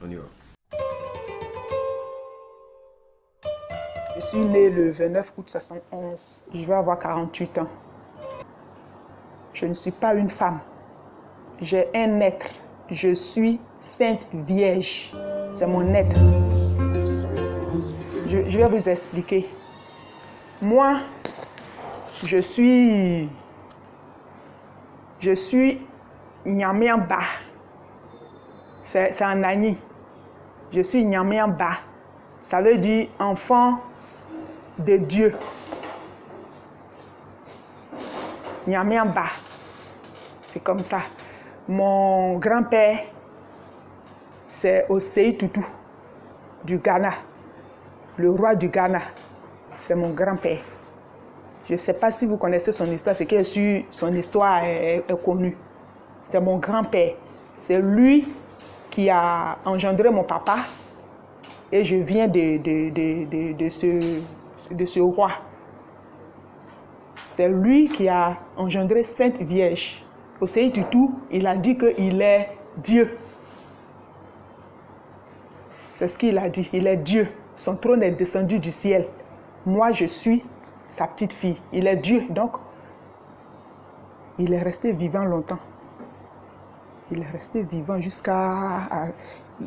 On y va. Je suis née le 29 août 71. Je vais avoir 48 ans. Je ne suis pas une femme. J'ai un être. Je suis Sainte Vierge. C'est mon être. Je vais vous expliquer. Moi, je suis Nyamiamba. C'est en Ani. Je suis Nyamiamba. Ça veut dire enfant de Dieu. Nyamiamba. C'est comme ça. Mon grand-père, c'est Osei Tutu du Ghana. Le roi du Ghana. C'est mon grand-père. Je ne sais pas si vous connaissez son histoire, c'est que son histoire est connue. C'est mon grand-père. C'est lui qui a engendré mon papa. Et je viens de ce roi. C'est lui qui a engendré Sainte Vierge. Osei Tutu, il a dit qu'il est Dieu. C'est ce qu'il a dit. Il est Dieu. Son trône est descendu du ciel. Moi, je suis sa petite fille. Il est Dieu, donc il est resté vivant longtemps. Il est resté vivant jusqu'à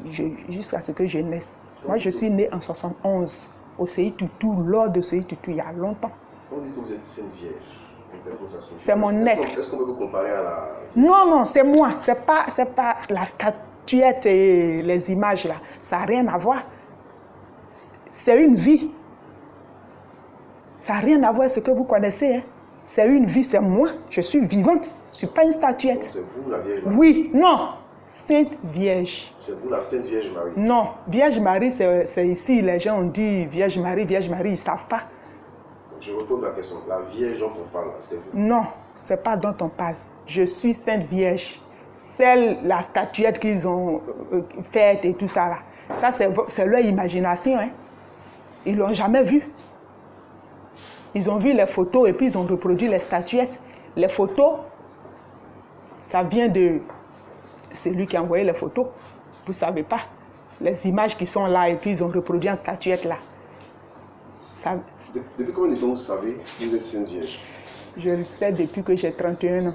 ce que je naisse. Moi, je suis née en 71, Osei Tutu, lors de Osei Tutu, il y a longtemps. On dit que vous êtes Sainte Vierge. C'est mon être. Est-ce qu'on peut vous comparer à la... Non, c'est moi. C'est pas la statuette et les images là. Ça n'a rien à voir. C'est une vie. Ça n'a rien à voir avec ce que vous connaissez. Hein. C'est une vie, c'est moi. Je suis vivante. Je ne suis pas une statuette. C'est vous la Vierge Marie? Oui, non. Sainte Vierge. C'est vous la Sainte Vierge Marie? Non. Vierge Marie, c'est ici. Les gens ont dit Vierge Marie, ils ne savent pas. Je repose la question. La Vierge dont on parle, c'est vous? Non, ce n'est pas dont on parle. Je suis Sainte Vierge. La statuette qu'ils ont faite et tout ça là. Ça, c'est leur imagination. Hein. Ils ne l'ont jamais vue. Ils ont vu les photos et puis ils ont reproduit les statuettes. Les photos, ça vient de... C'est lui qui a envoyé les photos. Vous ne savez pas. Les images qui sont là et puis ils ont reproduit en statuette là. Ça... Depuis combien de temps vous savez que vous êtes Sainte Vierge? Je le sais depuis que j'ai 31 ans.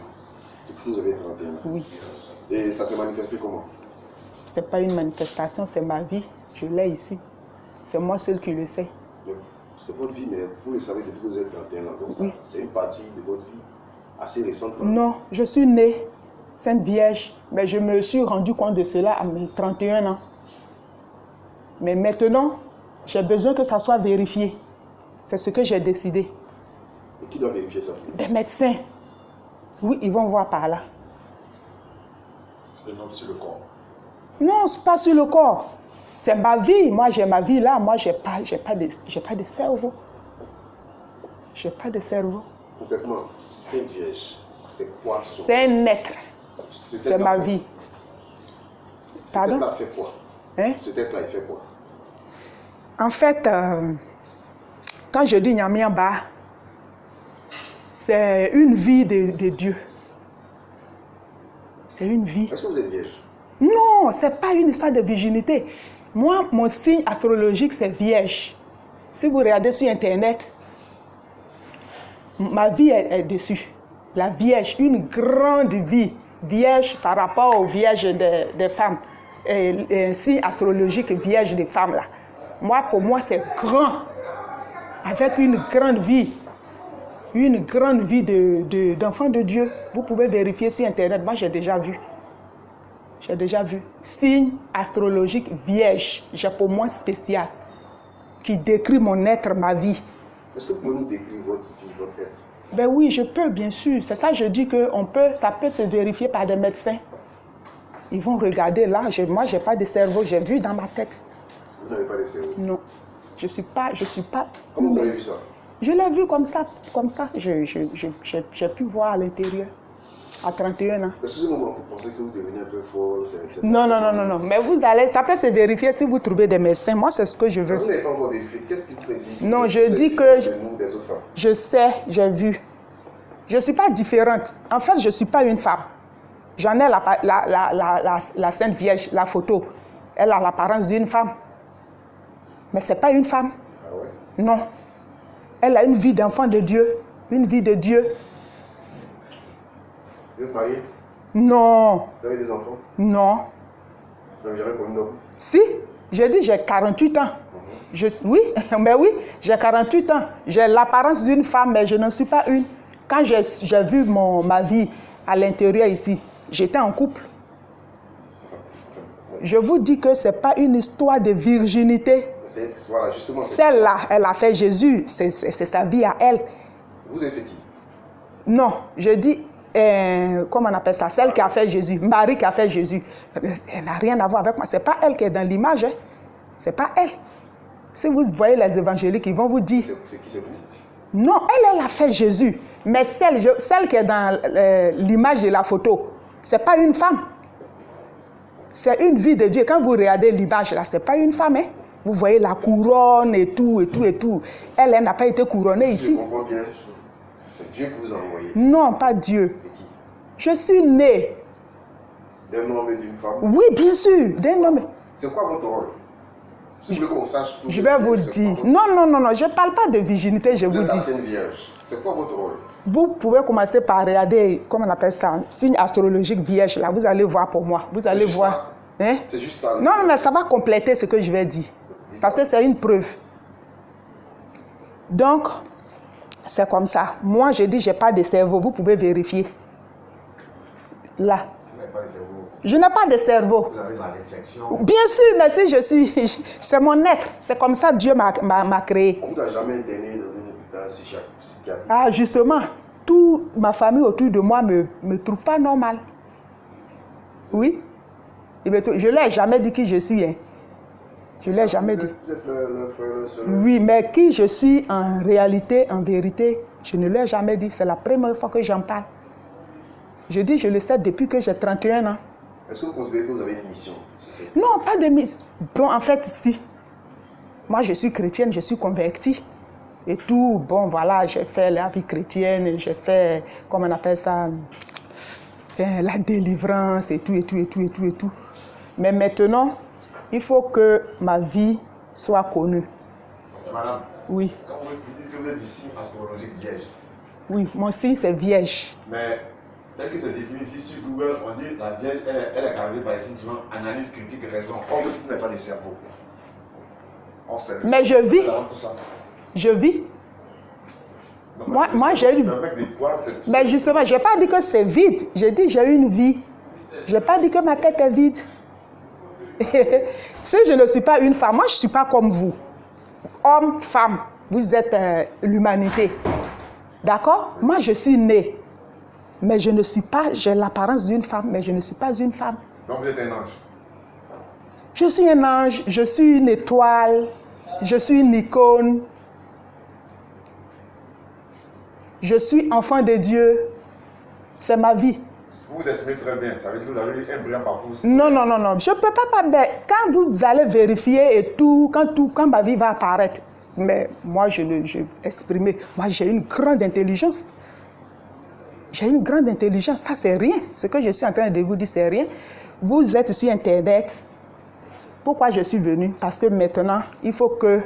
Depuis que vous avez 31 ans? Oui. Et ça s'est manifesté comment? Ce n'est pas une manifestation, c'est ma vie. Je l'ai ici. C'est moi seul qui le sais. C'est votre vie, mais vous le savez depuis que vous êtes 31 ans. Donc oui. C'est une partie de votre vie assez récente. Non, je suis née Sainte Vierge, mais je me suis rendu compte de cela à mes 31 ans. Mais maintenant, j'ai besoin que ça soit vérifié. C'est ce que j'ai décidé. Et qui doit vérifier ça? Des médecins. Oui, ils vont voir par là. Le nom sur le corps? Non, ce n'est pas sur le corps. C'est ma vie. Moi, j'ai ma vie là. Moi, j'ai pas de cerveau. J'ai pas de cerveau. Concrètement, Sainte Vierge, c'est quoi son... C'est un être. C'est ma vie. Pardon? Cet être-là fait quoi? Hein? Cet être-là, il fait quoi? En fait, quand je dis Nyamiamba, c'est une vie de Dieu. C'est une vie. Est-ce que vous êtes vierge? Non, ce n'est pas une histoire de virginité. Moi, mon signe astrologique, c'est Vierge. Si vous regardez sur Internet, ma vie est dessus. La Vierge, une grande vie. Vierge par rapport aux vierges des femmes. Et un signe astrologique Vierge des femmes, là. Moi, pour moi, c'est grand. Avec une grande vie. Une grande vie d'enfant de Dieu. Vous pouvez vérifier sur Internet. Moi, j'ai déjà vu. J'ai déjà vu. Signe astrologique Vierge. J'ai pour moi spécial. Qui décrit mon être, ma vie. Est-ce que vous pouvez nous décrire votre vie, votre être? Ben oui, je peux, bien sûr. C'est ça que je dis que ça peut se vérifier par des médecins. Ils vont regarder là. Moi, je n'ai pas de cerveau. J'ai vu dans ma tête. Vous n'avez pas de cerveau? Non. Je suis pas... Comment vous avez vu ça? Je l'ai vu comme ça. J'ai pu voir à l'intérieur. À 31 ans. Excusez-moi, vous pensez que vous devenez un peu folle? Non. Mais vous allez... Ça peut se vérifier si vous trouvez des médecins. Moi, c'est ce que je veux. Vous n'avez pas encore vérifié. Qu'est-ce qui vous fait dire? Non, je dis que... Des autres femmes? Je sais, j'ai vu. Je ne suis pas différente. En fait, je ne suis pas une femme. J'en ai la Sainte Vierge, la photo. Elle a l'apparence d'une femme. Mais ce n'est pas une femme. Ah ouais? Non. Elle a une vie d'enfant de Dieu. Une vie de Dieu. Vous êtes marié? Non. Vous avez des enfants? Non. Vous n'avez jamais connu d'homme? Si. J'ai dit j'ai 48 ans. Oui, mais oui, j'ai 48 ans. J'ai l'apparence d'une femme, mais je ne suis pas une. Quand j'ai vu ma vie à l'intérieur ici, j'étais en couple. Je vous dis que ce n'est pas une histoire de virginité. Voilà, justement. Celle-là, elle a fait Jésus. C'est sa vie à elle. Vous avez fait qui? Non, je dis, comment on appelle ça? Celle qui a fait Jésus. Marie qui a fait Jésus. Elle n'a rien à voir avec moi. Ce n'est pas elle qui est dans l'image. Hein. Ce n'est pas elle. Si vous voyez les évangéliques, ils vont vous dire... C'est qui, c'est vous? Non, elle a fait Jésus. Mais celle qui est dans l'image de la photo, ce n'est pas une femme. C'est une vie de Dieu. Quand vous regardez l'image là, ce n'est pas une femme. Hein? Vous voyez la couronne et tout, et tout, et tout. Elle n'a pas été couronnée ici. Je comprends bien. C'est Dieu qui vous a envoyé. Non, pas Dieu. C'est qui? Je suis née. D'un homme et d'une femme? Oui, bien sûr, d'un homme. C'est quoi votre rôle? Si vous voulez qu'on sache... Je vais vous dire. Non, je ne parle pas de virginité, je vous êtes la dis. Sainte Vierge. C'est quoi votre rôle? Vous pouvez commencer par regarder, comment on appelle ça, signe astrologique vierge, là. Vous allez voir pour moi. Vous allez voir. Hein? C'est juste ça. Non, mais ça va compléter ce que je vais dire. Parce que c'est une preuve. Donc, c'est comme ça. Moi, je dis, je n'ai pas de cerveau. Vous pouvez vérifier. Là. Vous n'avez pas de cerveau. Je n'ai pas de cerveau. Vous avez la réflexion. Bien sûr, mais si je suis... C'est mon être. C'est comme ça que Dieu m'a créé. On vous a jamais interné dans un hôpital psychiatrique? Ah, justement, toute ma famille autour de moi ne me trouve pas normal. Oui. Je ne leur ai jamais dit qui je suis. Hein. Je ne l'ai jamais dit. Vous êtes le frère, le seul. Oui, mais qui je suis en réalité, en vérité, je ne l'ai jamais dit. C'est la première fois que j'en parle. Je dis, je le sais depuis que j'ai 31 ans. Est-ce que vous considérez que vous avez une mission? Non, pas de mission. Bon, en fait, si. Moi, je suis chrétienne, je suis convertie. Et tout, bon, voilà, j'ai fait la vie chrétienne, j'ai fait, comment on appelle ça, la délivrance et tout, et tout, et tout, et tout, et tout. Mais maintenant, il faut que ma vie soit connue. Madame, oui. Quand vous dites que vous êtes ici, astrologique vierge. Oui, mon signe c'est vierge. Mais tel que c'est défini ici sur Google, on dit la vierge, elle est caractérisée par les signes suivants: analyse, critique, raison. Or, vous n'avez pas de cerveau. Mais je vis. Tout ça. Je vis. Non, moi j'ai une... Mais justement, je n'ai pas dit que c'est vide. J'ai dit j'ai une vie. Je n'ai pas dit que ma tête est vide. Si je ne suis pas une femme, moi je ne suis pas comme vous. Homme, femme, vous êtes l'humanité. D'accord? Moi je suis née. Mais je ne suis pas, j'ai l'apparence d'une femme, mais je ne suis pas une femme. Donc vous êtes un ange? Je suis un ange, je suis une étoile, je suis une icône. Je suis enfant de Dieu. C'est ma vie. Vous vous exprimez très bien. Ça veut dire que vous avez un brillant parcours. Non. Je ne peux pas. Mais quand vous allez vérifier et tout, quand ma vie va apparaître, mais moi, je exprimer. Moi, j'ai une grande intelligence. J'ai une grande intelligence. Ça, c'est rien. Ce que je suis en train de vous dire, c'est rien. Vous êtes sur Internet. Pourquoi je suis venue? Parce que maintenant, il faut que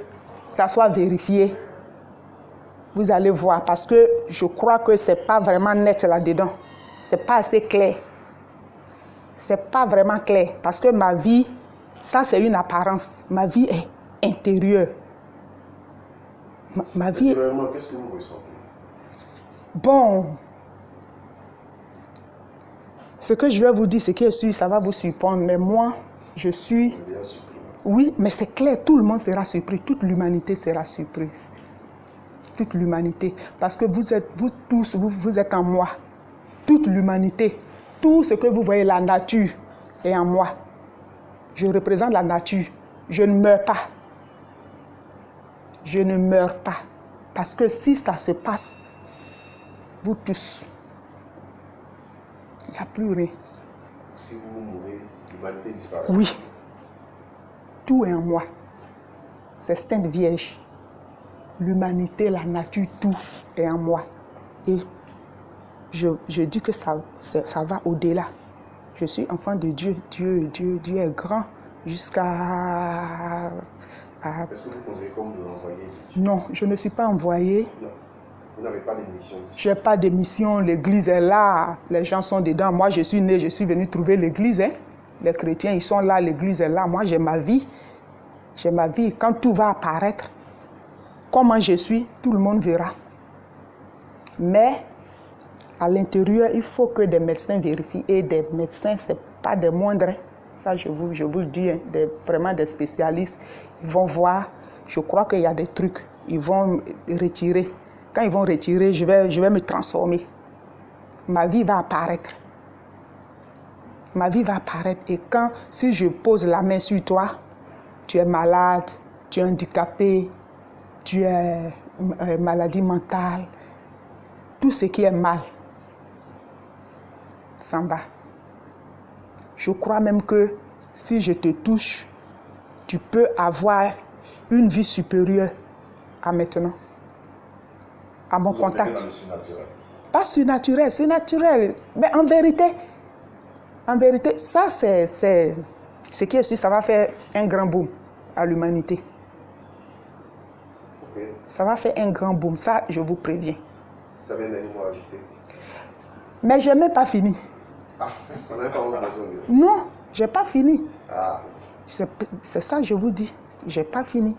ça soit vérifié. Vous allez voir, parce que je crois que ce n'est pas vraiment net là-dedans. Ce n'est pas assez clair. Ce n'est pas vraiment clair. Parce que ma vie, ça c'est une apparence. Ma vie est intérieure. Ma vie... Qu'est-ce que vous ressentez? Bon. Ce que je vais vous dire, c'est que ça va vous surprendre. Mais moi, je suis... Oui, mais c'est clair, tout le monde sera surpris. Toute l'humanité sera surprise. Toute l'humanité. Parce que vous tous, vous êtes en moi. Toute l'humanité. Tout ce que vous voyez, la nature est en moi. Je représente la nature. Je ne meurs pas. Je ne meurs pas. Parce que si ça se passe, vous tous, il n'y a plus rien. Si vous mourrez, l'humanité disparaît. Oui. Tout est en moi. C'est Sainte Vierge. L'humanité, la nature, tout est en moi. Et je dis que ça va au-delà. Je suis enfant de Dieu. Dieu est grand. jusqu'à... Est-ce que vous conseillez comme de l'envoyer? Non, je ne suis pas envoyée. Non. Vous n'avez pas de mission? Je n'ai pas de mission, l'église est là, les gens sont dedans. Moi, je suis né, je suis venu trouver l'église. Hein. Les chrétiens, ils sont là, l'église est là. Moi, j'ai ma vie. J'ai ma vie. Quand tout va apparaître, comment je suis, tout le monde verra. Mais à l'intérieur, il faut que des médecins vérifient. Et des médecins, ce n'est pas des moindres. Hein. Ça, je vous le dis, hein, vraiment des spécialistes. Ils vont voir, je crois qu'il y a des trucs. Ils vont retirer. Quand ils vont retirer, je vais me transformer. Ma vie va apparaître. Ma vie va apparaître. Et si je pose la main sur toi, tu es malade, tu es handicapé, tu es maladie mentale, tout ce qui est mal s'en va. Je crois même que si je te touche, tu peux avoir une vie supérieure à maintenant, à mon contact. Dans le surnaturel. Pas surnaturel, surnaturel. Mais en vérité, ça c'est ce qui est sûr, ça va faire un grand boom à l'humanité. Okay. Ça va faire un grand boom, ça je vous préviens. Vous avez un dernier mot à ajouter? Mais je n'ai même pas fini. Ah, on n'avait pas besoin de... Non, je n'ai pas fini. Ah. C'est ça je vous dis, je n'ai pas fini.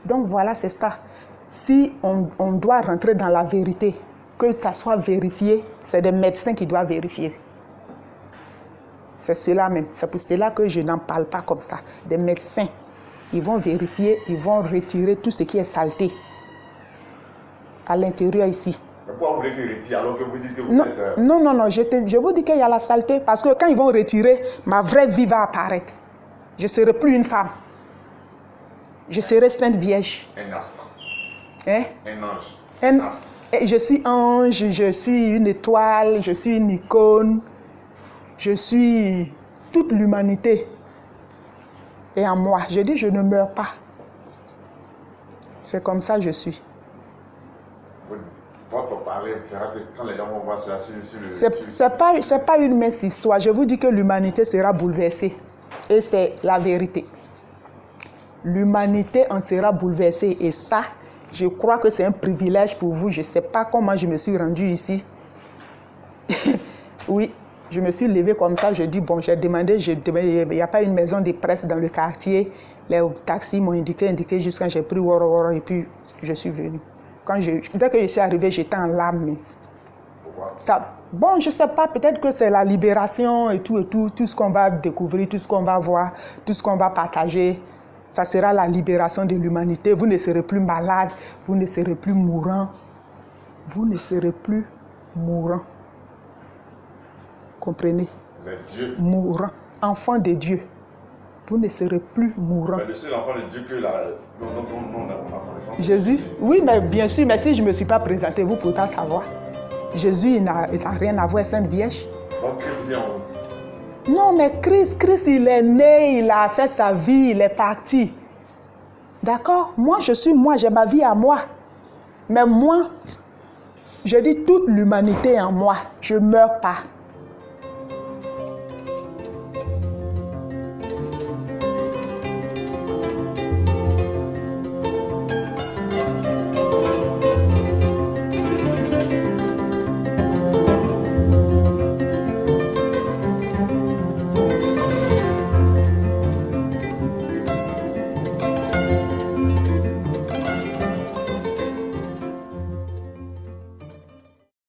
Donc voilà, c'est ça. Si on doit rentrer dans la vérité, que ça soit vérifié, c'est des médecins qui doivent vérifier. C'est cela même. C'est pour cela que je n'en parle pas comme ça. Des médecins, ils vont vérifier, ils vont retirer tout ce qui est saleté à l'intérieur ici. Mais pourquoi vous voulez qu'ils retirent alors que vous dites que vous Non, êtes... non, je vous dis qu'il y a la saleté parce que quand ils vont retirer, ma vraie vie va apparaître. Je ne serai plus une femme. Je serai Sainte Vierge. Un astre. Hein? Un ange. Un astre. Je suis ange, je suis une étoile, je suis une icône. Je suis toute l'humanité est en moi. Je dis, je ne meurs pas. C'est comme ça que je suis. Votre parler fera que quand les gens vont voir cela sur le... C'est pas une mince histoire. Je vous dis que l'humanité sera bouleversée. Et c'est la vérité. L'humanité en sera bouleversée. Et ça, je crois que c'est un privilège pour vous. Je ne sais pas comment je me suis rendue ici. Oui. Je me suis levée comme ça, j'ai dit, bon, j'ai demandé, il n'y a pas une maison de presse dans le quartier. Les taxis m'ont indiqué jusqu'à j'ai pris Woro et puis je suis venue. Dès que je suis arrivée, j'étais en larmes. Pourquoi? Bon, je ne sais pas, peut-être que c'est la libération et tout, tout ce qu'on va découvrir, tout ce qu'on va voir, tout ce qu'on va partager. Ça sera la libération de l'humanité. Vous ne serez plus malade, vous ne serez plus mourant. Vous ne serez plus mourant. Comprenez? Vous êtes Dieu. Mourant. Enfant de Dieu. Vous ne serez plus mourant. Mais le seul enfant de Dieu dont on a connaissance. Jésus? Oui, mais bien sûr, mais si je ne me suis pas présenté, vous pouvez pas savoir. Jésus, il n'a rien à voir avec Sainte Vierge. Donc Christ vient en vous. Non, mais Christ, il est né, il a fait sa vie, il est parti. D'accord? Moi, j'ai ma vie à moi. Mais moi, je dis toute l'humanité en moi. Je ne meurs pas.